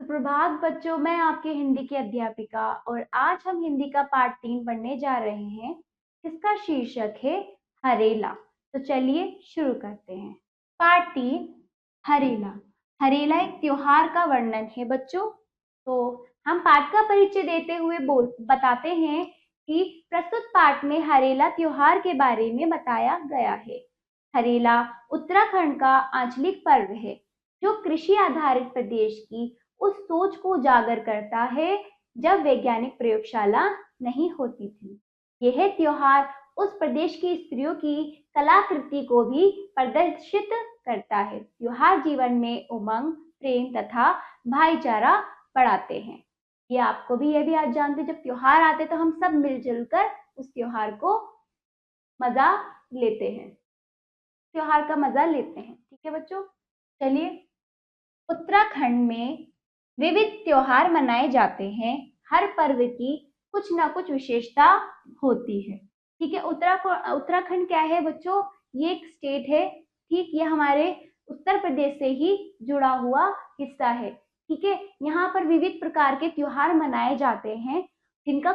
सुप्रभात बच्चों, मैं आपकी हिंदी की अध्यापिका और आज हम हिंदी का पाठ 3 पढ़ने जा रहे हैं। इसका शीर्षक है हरेला। तो चलिए शुरू करते हैं। पाठ 3 हरेला। हरेला एक त्योहार का वर्णन है बच्चों। तो हम पाठ का परिचय देते हुए बताते हैं कि प्रस्तुत पाठ में हरेला त्योहार के बारे में बताया गया है। हरेला उत्तराखंड का आंचलिक पर्व है जो कृषि आधारित प्रदेश की उस सोच को उजागर करता है जब वैज्ञानिक प्रयोगशाला नहीं होती थी। यह त्योहार उस प्रदेश की स्त्रियों की कलाकृति को भी प्रदर्शित करता है। त्योहार जीवन में उमंग, प्रेम तथा भाईचारा बढ़ाते हैं। ये आपको भी यह भी आज जानते हैं, जब त्योहार आते तो हम सब मिलजुल कर उस त्योहार को मजा लेते हैं, त्योहार का मजा लेते हैं। ठीक है बच्चों, चलिए। उत्तराखंड में विविध त्योहार मनाए जाते हैं। हर पर्व की कुछ ना कुछ विशेषता होती है। ठीक है, उत्तराखंड क्या है बच्चों? ये एक स्टेट है। ठीक, ये हमारे उत्तर प्रदेश से ही जुड़ा हुआ हिस्सा है। ठीक है, यहाँ पर विविध प्रकार के त्योहार मनाए जाते हैं जिनकी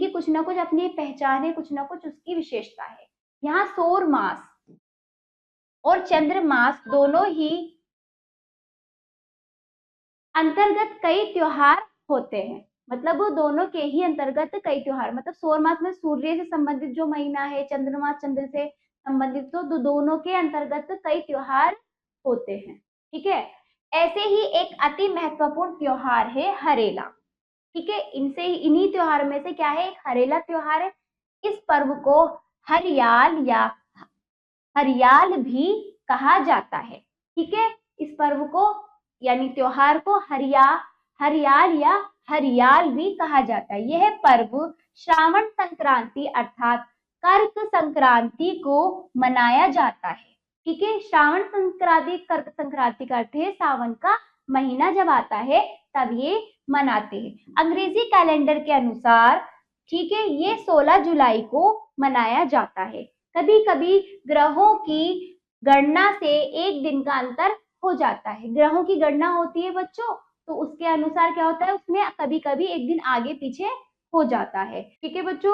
कुछ ना कुछ अपनी पहचान है, कुछ ना कुछ उसकी विशेषता है। यहाँ सौर मास और चंद्र मास दोनों ही अंतर्गत कई त्योहार होते हैं। मतलब वो दोनों के ही अंतर्गत कई त्योहार, मतलब सौर मास में सूर्य से संबंधित जो महीना है, चंद्रमा चंद्र से संबंधित, तो दोनों के अंतर्गत कई त्योहार होते हैं। ठीक है, ऐसे ही एक अति महत्वपूर्ण त्योहार है हरेला। ठीक है, इन्हीं त्योहार में से क्या है, एक हरेला त्योहार है। इस पर्व को हरियाल या हरियाल भी कहा जाता है। ठीक है, इस पर्व को यानी त्योहार को हरियाल या हरियाल भी कहा जाता है। यह पर्व श्रावण संक्रांति अर्थात कर्क संक्रांति को मनाया जाता है। ठीक है, श्रावण संक्रांति, कर्क संक्रांति का अर्थ है सावन का महीना जब आता है तब ये मनाते हैं। अंग्रेजी कैलेंडर के अनुसार ठीक है, ये 16 जुलाई को मनाया जाता है। कभी कभी ग्रहों की गणना से एक दिन का अंतर हो जाता है। ग्रहों की गणना होती है बच्चों, तो उसके अनुसार क्या होता है, उसमें कभी कभी एक दिन आगे पीछे हो जाता है। ठीक है बच्चों,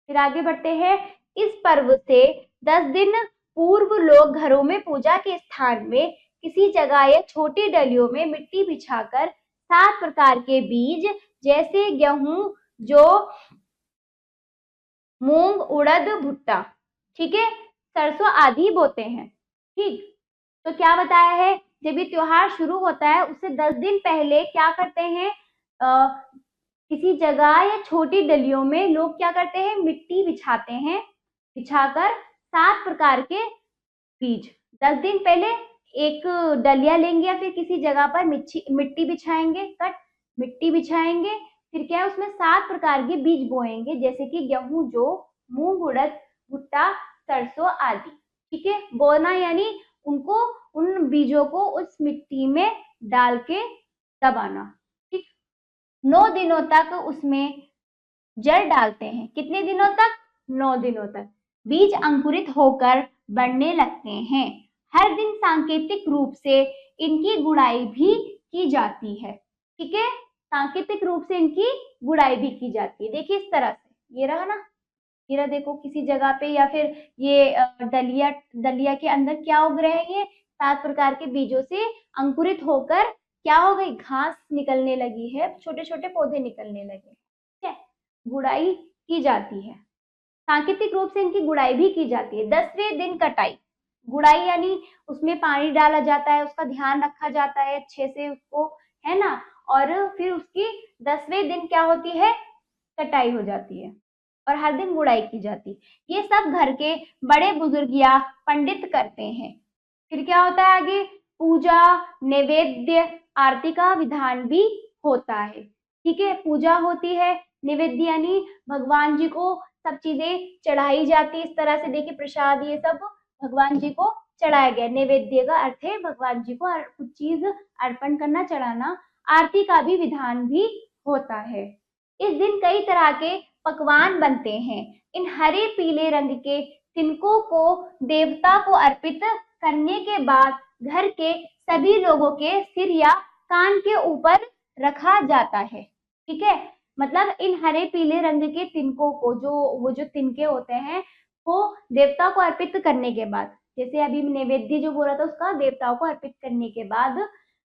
फिर आगे बढ़ते हैं। इस पर्व से 10 दिन पूर्व लोग घरों में पूजा के स्थान में किसी जगह या छोटी डलियों में मिट्टी बिछाकर 7 प्रकार के बीज जैसे गेहूं, जौ, मूंग, उड़द, भुट्टा, ठीक है, सरसों आदि बोते हैं। ठीक, तो क्या बताया है, जब ये त्योहार शुरू होता है उससे 10 दिन पहले क्या करते हैं, किसी जगह या छोटी डलियों में लोग क्या करते हैं, मिट्टी बिछाते हैं। बिछाकर 7 प्रकार के बीज 10 दिन पहले एक डलिया लेंगे या फिर किसी जगह पर मिट्टी बिछाएंगे, मिट्टी बिछाएंगे। फिर क्या है, उसमें 7 प्रकार के बीज बोएंगे जैसे कि गेहूं, जौ, मूंग, उड़द, भुट्टा, सरसों आदि। ठीक है, बोना यानी उनको, उन बीजों को उस मिट्टी में डाल के दबाना। ठीक, 9 दिनों तक उसमें जड़ डालते हैं। कितने दिनों तक? 9 दिनों तक। बीज अंकुरित होकर बढ़ने लगते हैं। हर दिन सांकेतिक रूप से इनकी गुड़ाई भी की जाती है। ठीक है, सांकेतिक रूप से इनकी गुड़ाई भी की जाती है। देखिए इस तरह से, ये रहा ना, ये देखो किसी जगह पे, या फिर ये दलिया के अंदर क्या उग रहे हैं, ये 7 प्रकार के बीजों से अंकुरित होकर क्या हो गई, घास निकलने लगी है, छोटे छोटे पौधे निकलने लगे। ठीक है, गुड़ाई की जाती है, सांकेतिक रूप से इनकी गुड़ाई भी की जाती है। 10वें दिन कटाई। गुड़ाई यानी उसमें पानी डाला जाता है, उसका ध्यान रखा जाता है अच्छे से उसको, है ना, और फिर उसकी 10वें दिन क्या होती है, कटाई हो जाती है और हर दिन गुड़ाई की जाती है। ये सब घर के बड़े बुजुर्ग या पंडित करते हैं। फिर क्या होता है आगे, पूजा, नैवेद्य, आरती का विधान भी होता है। ठीक है, पूजा होती है, नैवेद्य यानी भगवान जी को सब चीजें चढ़ाई जाती है। इस तरह से देखिए, प्रसाद ये सब भगवान जी को चढ़ाया गया। नैवेद्य का अर्थ है भगवान जी को कुछ चीज अर्पण करना, चढ़ाना। आरती का भी विधान भी होता है। इस दिन कई तरह के पकवान बनते हैं। इन हरे पीले रंग के तिनकों को देवता को अर्पित करने के बाद घर के सभी लोगों के सिर या कान के ऊपर रखा जाता है। ठीक है, मतलब इन हरे पीले रंग के तिनकों को, जो तिनके होते हैं, वो देवता को अर्पित करने के बाद, जैसे अभी नैवेद्य जो बोला था उसका देवताओं को अर्पित करने के बाद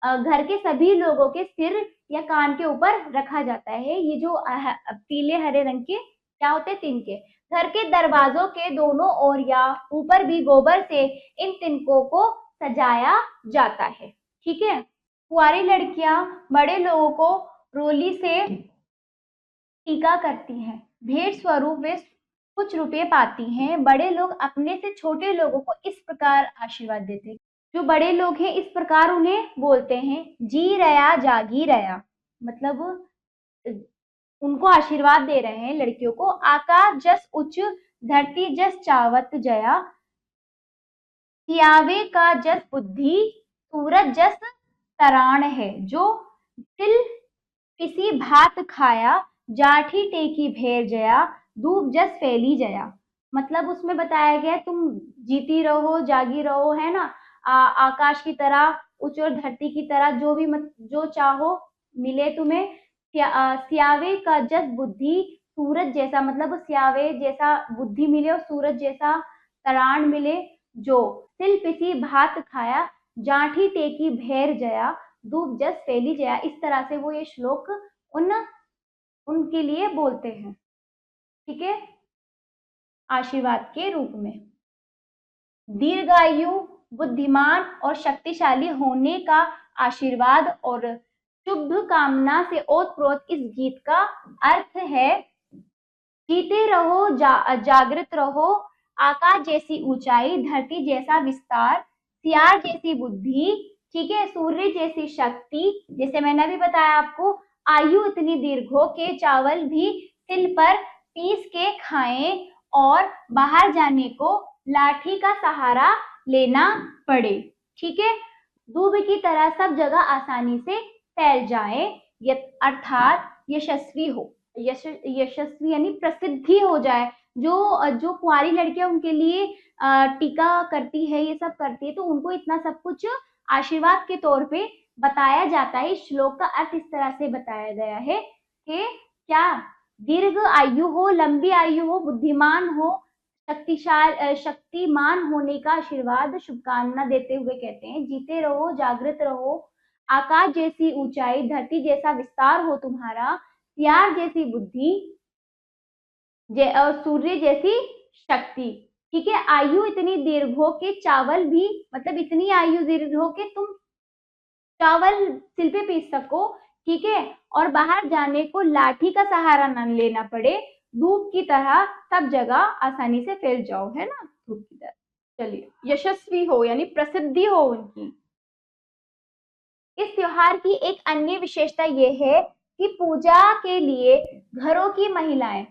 घर के सभी लोगों के सिर या कान के ऊपर रखा जाता है। ये जो पीले हरे रंग के क्या होते हैं, तिनके। घर के दरवाजों के दोनों ओर या ऊपर भी गोबर से इन तिनकों को सजाया जाता है। ठीक है, कुंवारी लड़कियां बड़े लोगों को रोली से टीका करती हैं, भेंट स्वरूप वे कुछ रुपए पाती हैं। बड़े लोग अपने से छोटे लोगों को इस प्रकार आशीर्वाद देते हैं। जो बड़े लोग हैं इस प्रकार उन्हें बोलते हैं, जी रया जागी रया, मतलब उनको आशीर्वाद दे रहे हैं लड़कियों को। आकाश जस उच्च धरती जस चावत जया, सियावे का जस बुद्धि सूरज जस तराण है। जो तिल पिसी भात खाया, जाठी टेकी भेर जया, धूप जस फैली जया। मतलब उसमें बताया गया तुम जीती रहो जागी रहो, है ना, आकाश की तरह उच्च और धरती की तरह, जो चाहो मिले तुम्हें। सियावे का जस बुद्धि सूरज जैसा, मतलब सियावे जैसा बुद्धि मिले और सूरज जैसा तराण मिले। जो तिल पिसी भात खाया, जाठी टेकी भेर जया, धूप जस फैली जया। इस तरह से वो ये श्लोक उनके लिए बोलते हैं। ठीक है, आशीर्वाद के रूप में। दीर्घायु, बुद्धिमान और शक्तिशाली होने का आशीर्वाद और शुभ कामना से ओतप्रोत इस गीत का अर्थ है, जीते रहो जागृत रहो, आकाश जैसी ऊंचाई धरती जैसा विस्तार, सियार जैसी बुद्धि, ठीक है, सूर्य जैसी शक्ति, जैसे मैंने अभी बताया आपको, आयु इतनी दीर्घ हो के चावल भी सिल पर पीस के खाएं और बाहर जाने को लाठी का सहारा लेना पड़े। ठीक है, दूब की तरह सब जगह आसानी से फैल जाए, अर्थात यशस्वी हो, यशस्वी यानी प्रसिद्धि हो जाए। जो कुंवारी लड़कियां उनके लिए टीका करती है, ये सब करती है, तो उनको इतना सब कुछ आशीर्वाद के तौर पे बताया जाता है। इस श्लोक का अर्थ इस तरह से बताया गया है कि क्या दीर्घ आयु हो, लंबी आयु हो, बुद्धिमान हो, शक्तिमान होने का आशीर्वाद शुभकामना देते हुए कहते हैं, जीते रहो जागृत रहो, आकाश जैसी ऊंचाई धरती जैसा विस्तार हो तुम्हारा, सियार जैसी बुद्धि और सूर्य जैसी शक्ति। ठीक है, आयु इतनी दीर्घ हो के चावल भी, मतलब इतनी आयु दीर्घ हो के तुम चावल सिल पे पीस सको। ठीक है, और बाहर जाने को लाठी का सहारा न लेना पड़े, धूप की तरह सब जगह आसानी से फैल जाओ, है ना, धूप की तरह। चलिए, यशस्वी हो यानी प्रसिद्धि हो उनकी। इस त्योहार की एक अन्य विशेषता ये है कि पूजा के लिए घरों की महिलाएं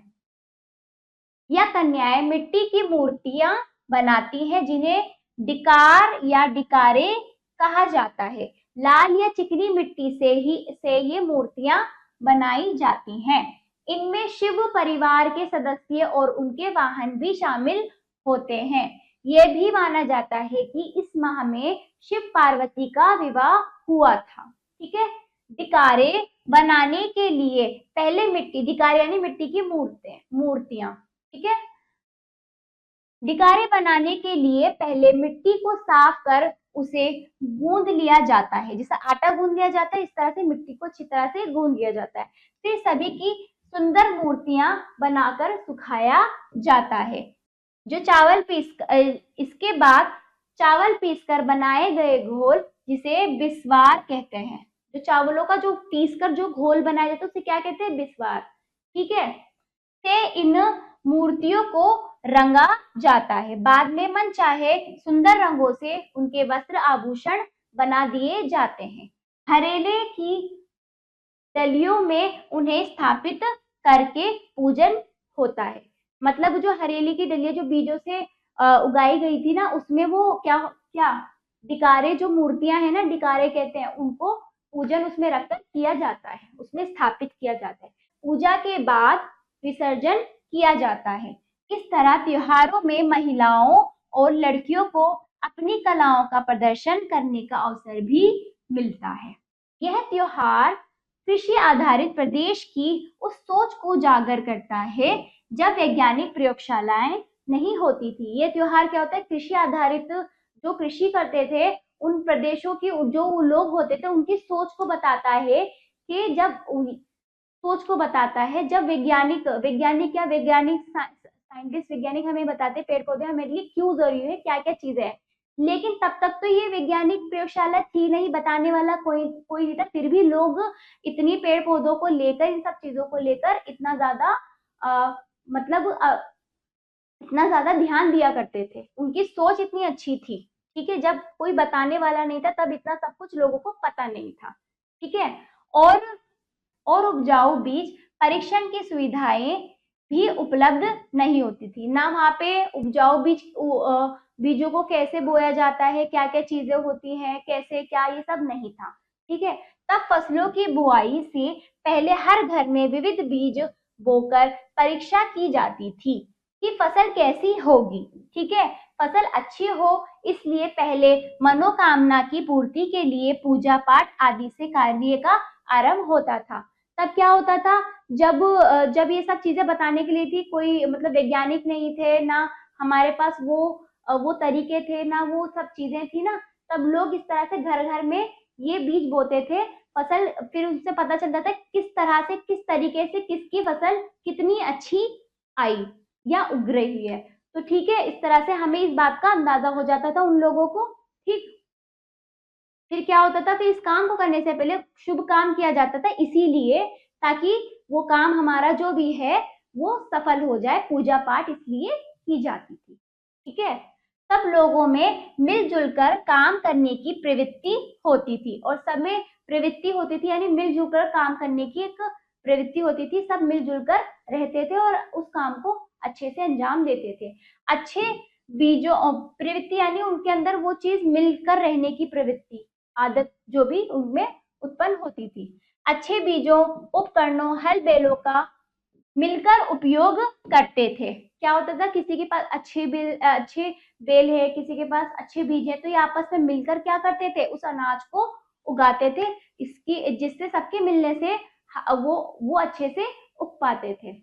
या कन्याएं मिट्टी की मूर्तियां बनाती हैं, जिन्हें डिकार या डिकारे कहा जाता है। लाल या चिकनी मिट्टी से ये मूर्तियां बनाई जाती हैं। इनमें शिव परिवार के सदस्य और उनके वाहन भी शामिल होते हैं। यह भी माना जाता है कि इस माह में शिव पार्वती का विवाह हुआ था। ठीक है, डिकारे बनाने के लिए पहले डिकारे यानी मिट्टी की मूर्तियां, ठीक है, डिकारे बनाने के लिए पहले मिट्टी को साफ कर उसे गूंद लिया जाता है। जैसा आटा गूंद लिया जाता है, इस तरह से मिट्टी को अच्छी तरह से गूंद लिया जाता है। फिर सभी की सुंदर मूर्तियां बनाकर सुखाया जाता है। इसके बाद चावल पीसकर बनाए गए घोल, जिसे बिस्वार कहते हैं। जो चावलों का जो पीसकर जो घोल बनाया जाता है उसे क्या कहते हैं, बिस्वार। ठीक है, से इन मूर्तियों को रंगा जाता है। बाद में मन चाहे सुंदर रंगों से उनके वस्त्र आभूषण बना दिए जाते हैं। हरेले की डलियों में उन्हें स्थापित करके पूजन होता है। मतलब जो हरेली की डलियां जो बीजों से उगाई गई थी ना, उसमें वो क्या डिकारे जो मूर्तियां हैं ना, डिकारे कहते हैं उनको, पूजन उसमें रखकर किया जाता है, उसमें स्थापित किया जाता है। पूजा के बाद विसर्जन किया जाता है। इस तरह त्योहारों में महिलाओं और लड़कियों को अपनी कलाओं का प्रदर्शन करने का अवसर भी मिलता है। यह त्योहार कृषि आधारित प्रदेश की उस सोच को उजागर करता है जब वैज्ञानिक प्रयोगशालाएं नहीं होती थी। ये त्योहार क्या होता है, कृषि आधारित, जो कृषि करते थे उन प्रदेशों की जो लोग होते थे उनकी सोच को बताता है कि जब सोच को बताता है जब वैज्ञानिक वैज्ञानिक या वैज्ञानिक साइंटिस्ट वैज्ञानिक हमें बताते पेड़ पौधे हमारे लिए क्यों जरूरी है, क्या क्या चीजें हैं। लेकिन तब तक तो ये वैज्ञानिक प्रयोगशाला थी नहीं, बताने वाला कोई कोई नहीं था, फिर भी लोग इतनी पेड़ पौधों को लेकर, इन सब चीजों को लेकर इतना ज्यादा मतलब इतना ज्यादा ध्यान दिया करते थे, उनकी सोच इतनी अच्छी थी। ठीक है, जब कोई बताने वाला नहीं था तब इतना सब कुछ लोगों को पता नहीं था। ठीक है, और और उपजाऊ बीज परीक्षण की सुविधाएं भी उपलब्ध नहीं होती थी ना, वहाँ पे उपजाऊ बीजों को कैसे बोया जाता है, क्या क्या चीजें होती हैं, कैसे क्या, ये सब नहीं था। ठीक है, तब फसलों की बुआई से पहले हर घर में विविध बीज बोकर परीक्षा की जाती थी कि फसल कैसी होगी। ठीक है, फसल अच्छी हो इसलिए पहले मनोकामना की पूर्ति के लिए पूजा पाठ आदि से कार्य का आरंभ होता था। तब क्या होता था, जब जब ये सब चीजें बताने के लिए थी, कोई मतलब वैज्ञानिक नहीं थे ना, हमारे पास वो तरीके थे ना, वो सब चीजें थी ना, तब लोग इस तरह से घर घर में ये बीज बोते थे फसल, फिर उससे पता चलता था किस तरह से, किस तरीके से किसकी फसल कितनी अच्छी आई या उग रही है। तो ठीक है, इस तरह से हमें इस बात का अंदाजा हो जाता था उन लोगों को। ठीक, फिर क्या होता था, फिर इस काम को करने से पहले शुभ काम किया जाता था, इसीलिए ताकि वो काम हमारा जो भी है वो सफल हो जाए, पूजा पाठ इसलिए की जाती थी। ठीक है, सब लोगों में मिलजुल कर काम करने की प्रवृत्ति होती थी, और सब में प्रवृत्ति होती थी यानी मिलजुल कर काम करने की एक प्रवृत्ति होती थी, सब मिलजुल कर रहते थे और उस काम को अच्छे से अंजाम देते थे। अच्छे बीजों प्रवृत्ति यानी उनके अंदर वो चीज मिलकर रहने की प्रवृत्ति, आदत जो भी उनमें उत्पन्न होती थी। अच्छे बीजों, उपकरणों, हल बैलों का मिलकर उपयोग करते थे। क्या होता था, किसी के पास अच्छे बेल है, किसी के पास अच्छे बीज है, तो ये आपस में मिलकर क्या करते थे, उस अनाज को उगाते थे, इसकी जिससे सबके मिलने से वो अच्छे से उग पाते थे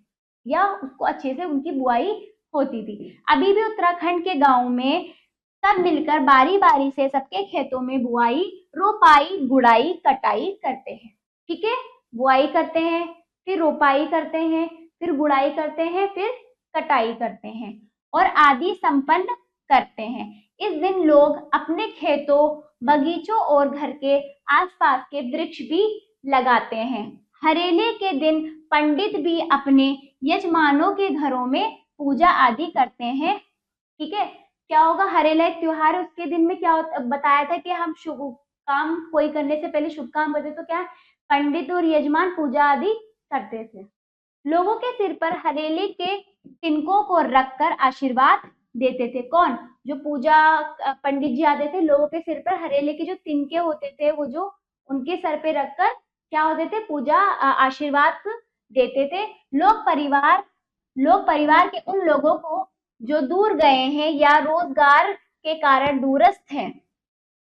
या उसको अच्छे से उनकी बुआई होती थी। अभी भी उत्तराखंड के गाँव में सब मिलकर बारी बारी से सबके खेतों में बुआई, रोपाई, गुड़ाई, कटाई करते हैं। ठीक है, बुआई करते हैं, फिर रोपाई करते हैं, फिर गुड़ाई करते हैं, फिर कटाई करते हैं और आदि संपन्न करते हैं। इस दिन लोग अपने खेतों, बगीचों और घर के आसपास के वृक्ष भी लगाते हैं। हरेले के दिन पंडित भी अपने यजमानों के घरों में पूजा आदि करते हैं। ठीक है, क्या होगा, हरेला एक त्योहार है, उसके दिन में क्या होता बताया था कि हम शुभ काम कोई करने से पहले शुभ काम करते, तो क्या पंडित और यजमान पूजा आदि करते थे। लोगों के सिर पर हरेले के तिनकों को रखकर आशीर्वाद देते थे। कौन, जो पूजा पंडित जी आते थे, लोगों के सिर पर हरेले के जो तिनके होते थे वो जो उनके सर पे रखकर क्या होते थे, पूजा आशीर्वाद देते थे। लोग परिवार के उन लोगों को जो दूर गए हैं या रोजगार के कारण दूरस्थ हैं,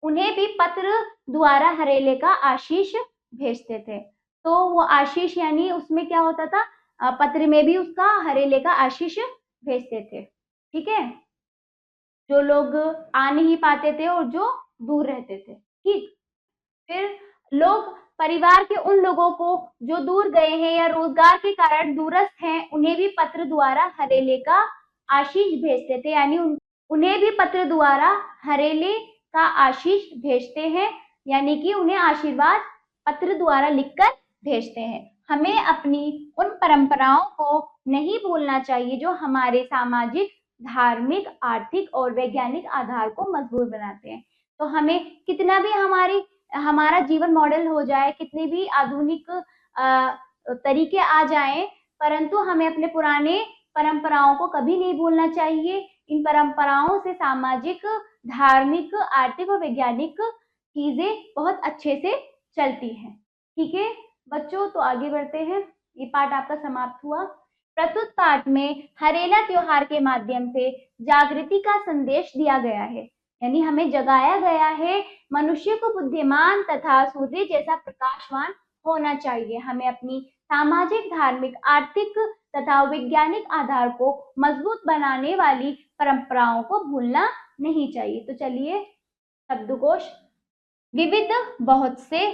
उन्हें भी पत्र द्वारा हरेले का आशीष भेजते थे। तो वो आशीष यानी उसमें क्या होता था, पत्र में भी उसका हरेले का आशीष भेजते थे। ठीक है, जो लोग आ नहीं पाते थे और जो दूर रहते थे। ठीक, फिर लोग परिवार के उन लोगों को जो दूर गए हैं या रोजगार के कारण दूरस्थ हैं, उन्हें भी पत्र द्वारा हरेले का आशीष भेजते थे, यानी उन्हें भी पत्र द्वारा हरेले का आशीष भेजते हैं, यानी कि उन्हें आशीर्वाद पत्र द्वारा लिखकर भेजते हैं। हमें अपनी उन परंपराओं को नहीं भूलना चाहिए जो हमारे सामाजिक, धार्मिक, आर्थिक और वैज्ञानिक आधार को मजबूत बनाते हैं। तो हमें कितना भी हमारा जीवन मॉडल हो जाए, कितने भी आधुनिक तरीके आ जाएं, परंतु हमें अपने पुराने परंपराओं को कभी नहीं भूलना चाहिए। इन परंपराओं से सामाजिक, धार्मिक, आर्थिक और वैज्ञानिक चीजें बहुत अच्छे से चलती हैं। ठीक है बच्चों, तो आगे बढ़ते हैं। ये पाठ आपका समाप्त हुआ। प्रस्तुत पाठ में हरेला त्योहार के माध्यम से जागृति का संदेश दिया गया है। यानी हमें जगाया गया है मनुष्य को बुद्धिमान तथा सूर्य जैसा प्रकाशवान होना चाहिए। हमें अपनी सामाजिक, धार्मिक, आर्थिक तथा वैज्ञानिक आधार को मजबूत बनाने वाली परंपराओं को भूलना नहीं चाहिए। तो चलिए शब्दकोश। विविध, बहुत से,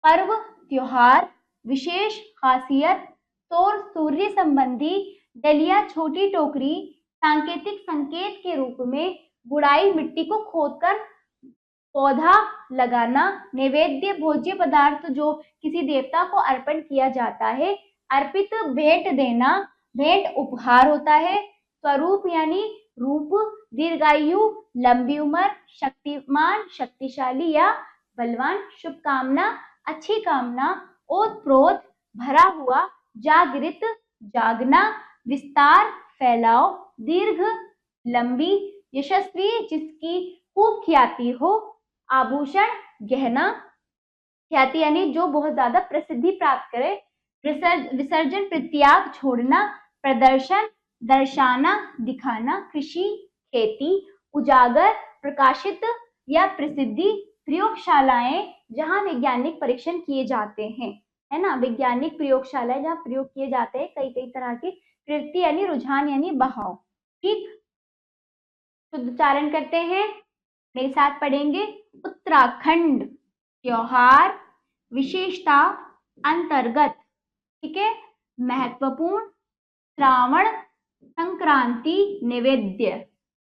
पर्व, त्योहार, विशेष, खासियत, सौर सूर्य संबंधी, डलिया, छोटी टोकरी, सांकेतिक, संकेत के रूप में, गुड़ाई, मिट्टी को खोदकर पौधा लगाना, नैवेद्य, भोज्य पदार्थ जो किसी देवता को अर्पण किया जाता है, अर्पित, भेंट देना, भेंट उपहार होता है, स्वरूप यानी रूप, दीर्घायु, लंबी उम्र, शक्तिमान, शक्तिशाली या बलवान, शुभकामना, अच्छी कामना, ओतप्रोत, भरा हुआ, जागृत, जागना, विस्तार, फैलाव, दीर्घ, लंबी, यशस्वी, जिसकी खूब ख्याति हो, आभूषण, गहना, ख्याति यानी जो बहुत ज्यादा प्रसिद्धि प्राप्त करे, विसर्जन, परित्याग, छोड़ना, प्रदर्शन, दर्शाना, दिखाना, कृषि, खेती, उजागर, प्रकाशित या प्रसिद्धि, प्रयोगशालाएं जहां वैज्ञानिक परीक्षण किए जाते हैं, है ना, वैज्ञानिक प्रयोगशालाएं जहां प्रयोग किए जाते हैं कई कई तरह की, प्रवृत्ति यानी रुझान यानी बहाव। ठीक, तो उच्चारण करते हैं, मेरे साथ पढ़ेंगे। उत्तराखंड, त्योहार, विशेषता, अंतर्गत, ठीक है, महत्वपूर्ण, श्रावण, संक्रांति, नैवेद्य,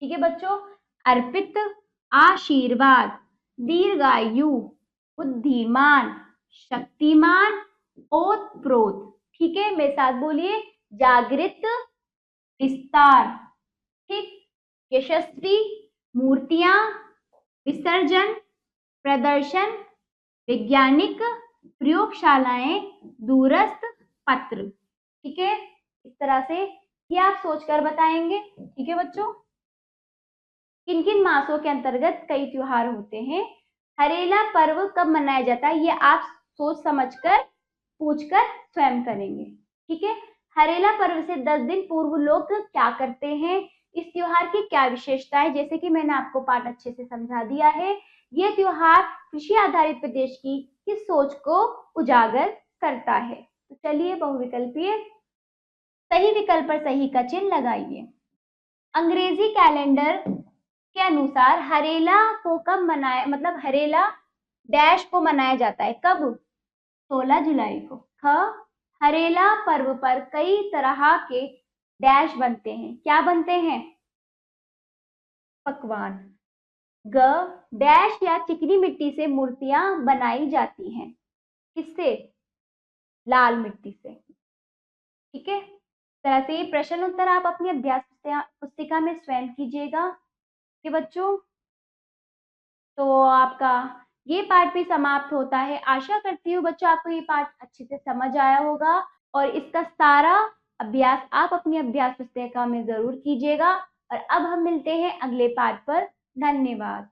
ठीक है बच्चों, अर्पित, आशीर्वाद, दीर्घायु, बुद्धिमान, शक्तिमान, ओतप्रोत, ठीक है, मेरे साथ बोलिए, जागृत, विस्तार, ठीक, यशस्वी, मूर्तियां, विसर्जन, प्रदर्शन, वैज्ञानिक, प्रयोगशालाएं, दूरस्थ, पत्र, ठीक है, इस तरह से ये आप सोचकर बताएंगे। ठीक है बच्चों, किन किन मासों के अंतर्गत कई त्योहार होते हैं, हरेला पर्व कब मनाया जाता है, ये आप सोच समझकर पूछकर स्वयं करेंगे। ठीक है, हरेला पर्व से 10 दिन पूर्व लोग क्या करते हैं, इस त्योहार की क्या विशेषता है, जैसे कि मैंने आपको पाठ अच्छे से समझा दिया है। यह त्योहार कृषि आधारित प्रदेश की किस सोच को उजागर करता है। तो चलिए बहुविकल्पीय, सही विकल्प पर सही का चिन्ह लगाइए। अंग्रेजी कैलेंडर के अनुसार हरेला को कब मनाया, मतलब हरेला डैश को मनाया जाता है, कब, 16 जुलाई को। ख, हरेला पर्व पर कई तरह के डैश बनते हैं, क्या बनते हैं, पकवान। ग, डैश या चिकनी मिट्टी से मूर्तियां बनाई जाती हैं, किससे, लाल मिट्टी से। ठीक है, तरह से ये प्रश्न उत्तर आप अपनी अभ्यास पुस्तिका में स्वयं कीजिएगा। ठीक है बच्चों, तो आपका ये पाठ भी समाप्त होता है। आशा करती हूँ बच्चों आपको ये पाठ अच्छे से समझ आया होगा और इसका सारा अभ्यास आप अपनी अभ्यास पुस्तिका में जरूर कीजिएगा। और अब हम मिलते हैं अगले पाठ पर। धन्यवाद।